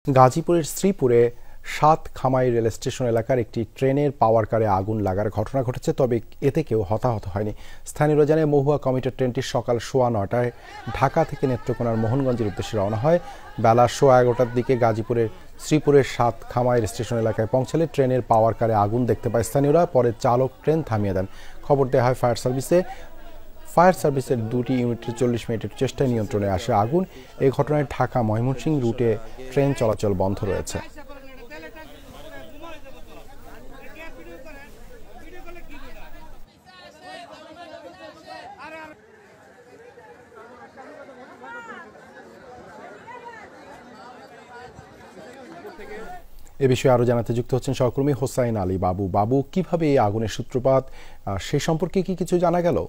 গাজীপুরের শ্রীপুরে Satkhamair rail station এলাকার একটি ট্রেনের পাওয়ার কারে আগুন লাগার ঘটনা ঘটেছে, তবে এতে কেউ হতাহত হয়নি। স্থানীয়রা জানায়, মহুয়া কমিটার ট্রেনটি সকাল 9:15টায় ঢাকা থেকে নেত্রকোনার মোহনগঞ্জের উদ্দেশ্যে রওনা হয়। বেলা 11:15টার দিকে গাজীপুরের শ্রীপুরের সাতখামাই স্টেশন এলাকায় পৌঁছালে ট্রেনের পাওয়ার কারে আগুন দেখতে পায় স্থানীয়রা। পরে চালক ট্রেন থামিয়ে দেন। খবর দেওয়া হয় ফায়ার সার্ভিসে। ফায়ার সার্ভিসের 2টি ইউনিটের 40 মিনিটের চেষ্টায় নিয়ন্ত্রণে আসে আগুন। এই ঘটনায় ঢাকা ময়মনসিংহ রুটে ট্রেন চলাচল বন্ধ রয়েছে। এ বিষয়ে আরো জানাতে যুক্ত হচ্ছেন সহকর্মী হোসাইন আলী বাবু। বাবু, কিভাবে এই আগুনের সূত্রপাত, সে সম্পর্কে কি কিছু জানা গেল?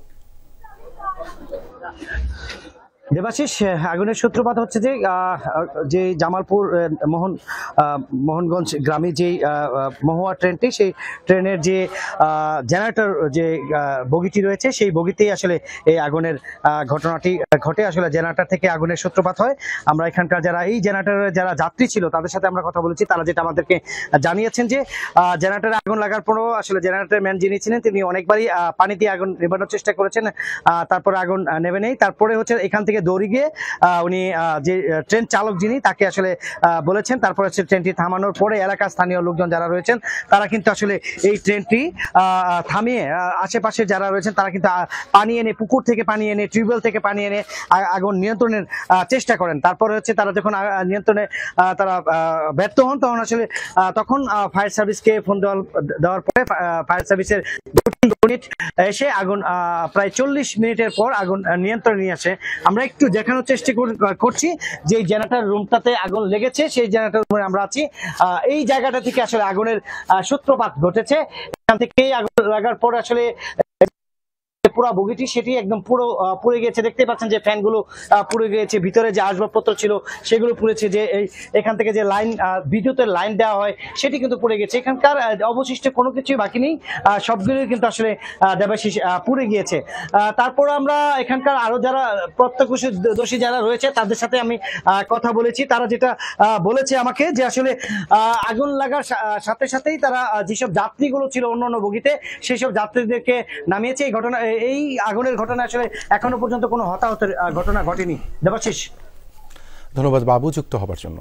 দেবাশিস, আগুনের সূত্রপাত হচ্ছে যে জামালপুর মোহনগঞ্জ গ্রামে যে মহুয়া ট্রেনটি, সেই ট্রেনের যে জেনারেটর যে বগিটি রয়েছে, সেই বগিতেই আসলে এই আগুনের ঘটনাটি ঘটে। আসলে জেনারেটর থেকে আগুনের সূত্রপাত হয়। আমরা এখানকার যারা এই জেনারেটরের যারা যাত্রী ছিল তাদের সাথে আমরা কথা বলেছি। তারা যেটা আমাদেরকে জানিয়েছেন যে জেনারেটরে আগুন লাগার পরও আসলে জেনারেটরের ম্যান যিনি ছিলেন তিনি অনেকবারই পানি দিয়ে আগুন নেভানোর চেষ্টা করেছেন, তারপরে আগুন নেভে নেই। তারপরে হচ্ছে এখান থেকে দৌড়ে গিয়ে উনি যে ট্রেন চালক যিনি তাকে আসলে বলেছেন। তারপরে হচ্ছে ট্রেনটি থামানোর পরে এলাকার স্থানীয় লোকজন যারা রয়েছেন তারা কিন্তু আসলে এই ট্রেনটি থামিয়ে আশেপাশে যারা রয়েছেন তারা কিন্তু পানি এনে, পুকুর থেকে পানি এনে, টিউবওয়েল থেকে পানি এনে আগুন নিয়ন্ত্রণের চেষ্টা করেন। তারপরে হচ্ছে তারা যখন নিয়ন্ত্রণে তারা ব্যর্থ হন তখন ফায়ার সার্ভিসকে ফোন দেওয়ার পরে ফায়ার সার্ভিসের ইউনিট এসে আগুন প্রায় 40 মিনিটের পর আগুন নিয়ন্ত্রণে নিয়ে আসে। আমরা একটু দেখানোর চেষ্টা করছি যে জেনারেটর রুমটাতে আগুন লেগেছে, সেই জেনারেটর রুমে আমরা আছি। এই জায়গাটা থেকে আসলে আগুনের সূত্রপাত ঘটেছে। এখান থেকে আগুন লাগার পর আসলে পুরো বগিটি সেটি একদম পুরো পুড়ে গেছে। দেখতে পাচ্ছেন যে ফ্যানগুলো পুড়ে গিয়েছে, ভিতরে যে আসবাবপত্র ছিল সেগুলো পুড়েছে, যে এখান থেকে যে লাইন বিদ্যুতের লাইন দেওয়া হয় সেটি কিন্তু পুড়ে গেছে। এখানকার অবশিষ্ট কোনো কিছুই বাকি নেই, সবগুলোই কিন্তু আসলে দেবাশিস পুড়ে গিয়েছে। তারপর আমরা এখানকার আরো যারা প্রত্যক্ষদর্শী যারা রয়েছে তাদের সাথে আমি কথা বলেছি। তারা যেটা বলেছে আমাকে যে আসলে আগুন লাগার সাথে সাথেই তারা যেসব যাত্রীগুলো ছিল অন্য বগিতে সেই সব যাত্রীদেরকে নামিয়েছে। এই আগুনের ঘটনা আসলে এখনো পর্যন্ত কোনো হতাহতের ঘটনা ঘটেনি। দেবাশিস, ধন্যবাদ বাবু যুক্ত হবার জন্য।